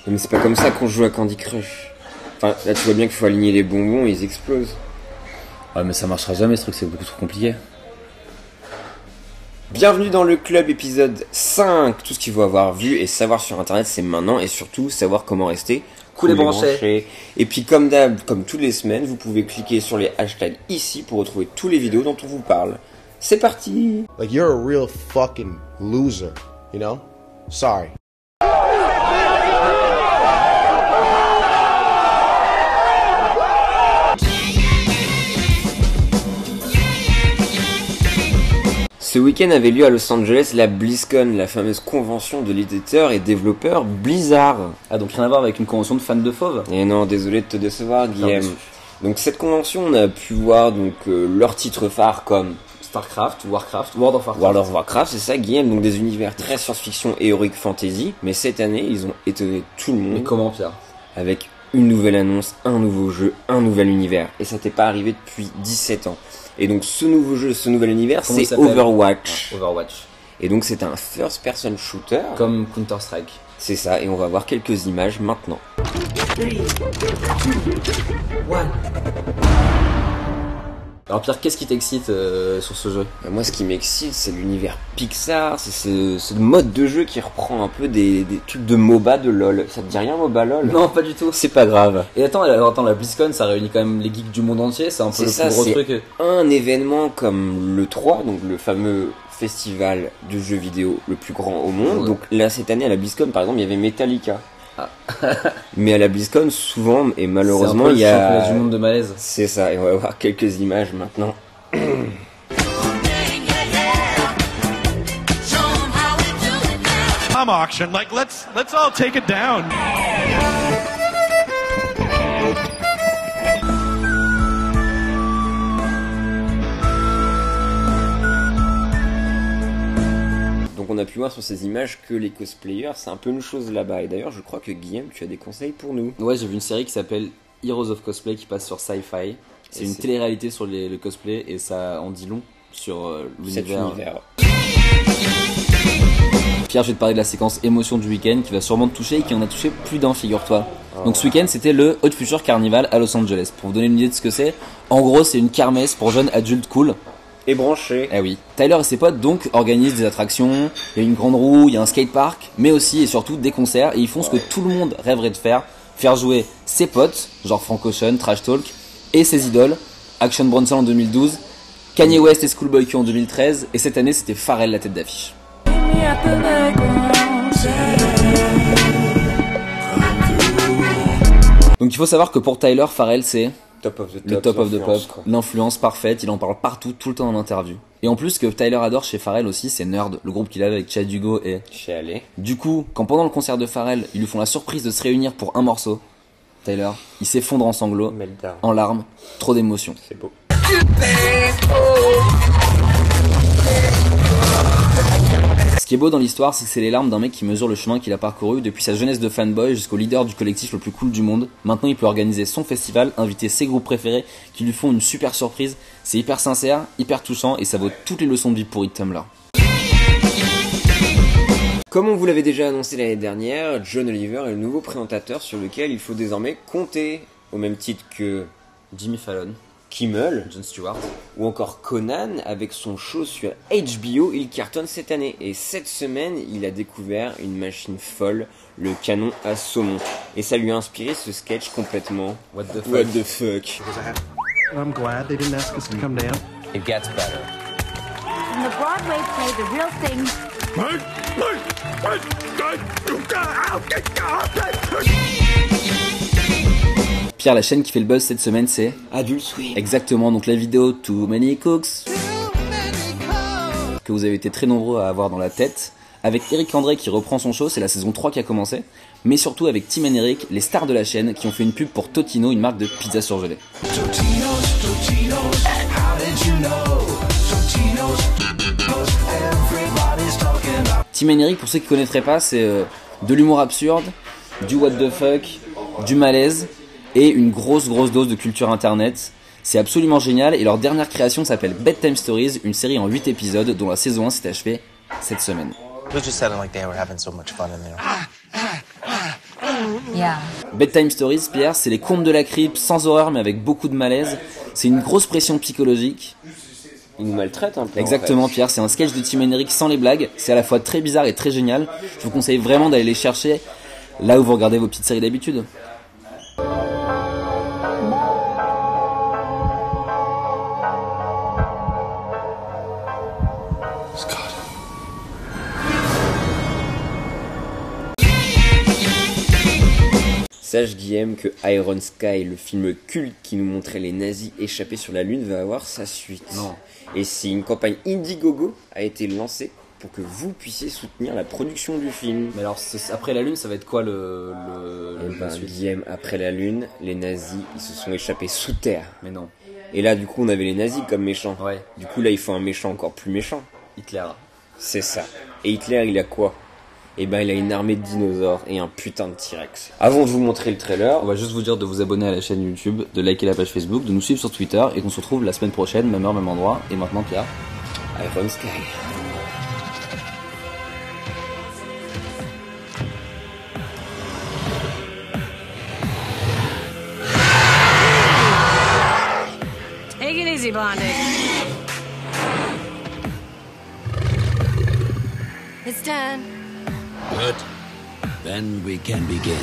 Mais c'est pas comme ça qu'on joue à Candy Crush. Enfin, là tu vois bien qu'il faut aligner les bonbons et ils explosent. Ouais, mais ça marchera jamais ce truc, c'est beaucoup trop compliqué. Bienvenue dans le club épisode 5. Tout ce qu'il faut avoir vu et savoir sur internet, c'est maintenant, et surtout savoir comment rester cool et branché. Et puis comme d'hab, comme toutes les semaines, vous pouvez cliquer sur les hashtags ici pour retrouver tous les vidéos dont on vous parle. C'est parti. Like you're a real fucking loser, you know? Sorry. Ce week-end avait lieu à Los Angeles la BlizzCon, la fameuse convention de l'éditeur et développeur Blizzard. Ah, donc rien à voir avec une convention de fans de fauves. Et non, désolé de te décevoir, Guillaume. Donc cette convention, on a pu voir leurs titres phares comme StarCraft, Warcraft, World of Warcraft. World of Warcraft, c'est ça, Guillaume, donc des univers très science-fiction et heroic fantasy. Mais cette année, ils ont étonné tout le monde. Mais comment, Pierre? Avec une nouvelle annonce, un nouveau jeu, un nouvel univers. Et ça t'est pas arrivé depuis 17 ans. Et donc ce nouveau jeu, ce nouvel univers, c'est Overwatch. Overwatch. Et donc c'est un first-person shooter. Comme Counter-Strike. C'est ça, et on va voir quelques images maintenant. 3, 2, 1. Alors Pierre, qu'est-ce qui t'excite sur ce jeu? Moi, ce qui m'excite, c'est l'univers Pixar, c'est ce mode de jeu qui reprend un peu des trucs de MOBA de LoL. Ça te dit rien, MOBA LoL? Non, pas du tout. C'est pas grave. Et attends, la BlizzCon, ça réunit quand même les geeks du monde entier, c'est un peu le plus gros truc. Un événement comme le 3, donc le fameux festival de jeux vidéo le plus grand au monde. Ouais. Donc là, cette année, à la BlizzCon, par exemple, il y avait Metallica. Ah. Mais à la BlizzCon, souvent et malheureusement, il y a championnat du monde de malaise. C'est ça, et on va voir quelques images maintenant. I'm auction, like let's all take it down. Donc on a pu voir sur ces images que les cosplayers, c'est un peu une chose là-bas. Et d'ailleurs, je crois que Guillaume, tu as des conseils pour nous. Ouais, j'ai vu une série qui s'appelle Heroes of Cosplay qui passe sur Sci-Fi. C'est une télé-réalité sur le cosplay et ça en dit long sur l'univers. Pierre, je vais te parler de la séquence émotion du week-end qui va sûrement te toucher et qui en a touché plus d'un, figure-toi. Oh. Donc ce week-end, c'était le Hot Future Carnival à Los Angeles. Pour vous donner une idée de ce que c'est, en gros, c'est une kermesse pour jeunes adultes cool. Et branché. Eh oui. Tyler et ses potes donc organisent des attractions, il y a une grande roue, il y a un skatepark, mais aussi et surtout des concerts, et ils font ce que tout le monde rêverait de faire jouer ses potes, genre Frank Ocean, Trash Talk, et ses idoles, Action Bronson en 2012, Kanye West et Schoolboy Q en 2013, et cette année c'était Pharrell la tête d'affiche. Donc il faut savoir que pour Tyler, Pharrell c'est le top of the pop, l'influence parfaite, il en parle partout, tout le temps en interview. Et en plus, ce que Tyler adore chez Pharrell aussi, c'est Nerd, le groupe qu'il avait avec Chad Hugo et chez Ale. Du coup, quand pendant le concert de Pharrell, ils lui font la surprise de se réunir pour un morceau, Tyler, il s'effondre en sanglots, en larmes, trop d'émotions. C'est beau. Ce qui est beau dans l'histoire, c'est que c'est les larmes d'un mec qui mesure le chemin qu'il a parcouru depuis sa jeunesse de fanboy jusqu'au leader du collectif le plus cool du monde. Maintenant, il peut organiser son festival, inviter ses groupes préférés qui lui font une super surprise. C'est hyper sincère, hyper touchant et ça vaut toutes les leçons de vie pourries de Tumblr. Comme on vous l'avait déjà annoncé l'année dernière, John Oliver est le nouveau présentateur sur lequel il faut désormais compter, au même titre que Jimmy Fallon, Kimmel, Jon Stewart ou encore Conan avec son show sur HBO. Il cartonne cette année et cette semaine il a découvert une machine folle, le canon à saumon, et ça lui a inspiré ce sketch complètement What the fuck. I'm glad they didn't ask us to come down. It gets better. And the Broadway play The Real Thing. Pierre, la chaîne qui fait le buzz cette semaine, c'est Adult Swim. Exactement, donc la vidéo Too Many Cooks, que vous avez été très nombreux à avoir dans la tête, avec Eric André qui reprend son show, c'est la saison 3 qui a commencé, mais surtout avec Tim et Eric, les stars de la chaîne, qui ont fait une pub pour Totino, une marque de pizza surgelée. Tim et Eric, pour ceux qui ne connaîtraient pas, c'est de l'humour absurde, du what the fuck, du malaise, et une grosse dose de culture internet. C'est absolument génial et leur dernière création s'appelle Bedtime Stories, une série en 8 épisodes dont la saison 1 s'est achevée cette semaine. It just sounded like they were having so much fun in there. Yeah. Bedtime Stories, Pierre, c'est les contes de la crypte sans horreur mais avec beaucoup de malaise. C'est une grosse pression psychologique. Il nous maltraite un peu. Exactement, en fait. Pierre, c'est un sketch de Tim Henrik sans les blagues. C'est à la fois très bizarre et très génial. Je vous conseille vraiment d'aller les chercher là où vous regardez vos petites séries d'habitude. Sache Guillaume que Iron Sky, le film culte qui nous montrait les nazis échappés sur la Lune, va avoir sa suite. Non. Et si une campagne Indiegogo a été lancée pour que vous puissiez soutenir la production du film. Mais alors, après la Lune, ça va être quoi la suite ? Guillaume, après la Lune, les nazis, ils se sont échappés sous terre. Mais non. Et là, du coup, on avait les nazis comme méchants. Ouais. Du coup, là, il faut un méchant encore plus méchant. Hitler. C'est ça. Et Hitler, il a quoi ? Eh ben, il a une armée de dinosaures et un putain de T-Rex. Avant de vous montrer le trailer, On va juste vous dire de vous abonner à la chaîne YouTube, de liker la page Facebook, de nous suivre sur Twitter et qu'on se retrouve la semaine prochaine, même heure, même endroit. Et maintenant, Pierre. Iron Sky. Take it easy, Blondie. It's done. Good. Then we can begin.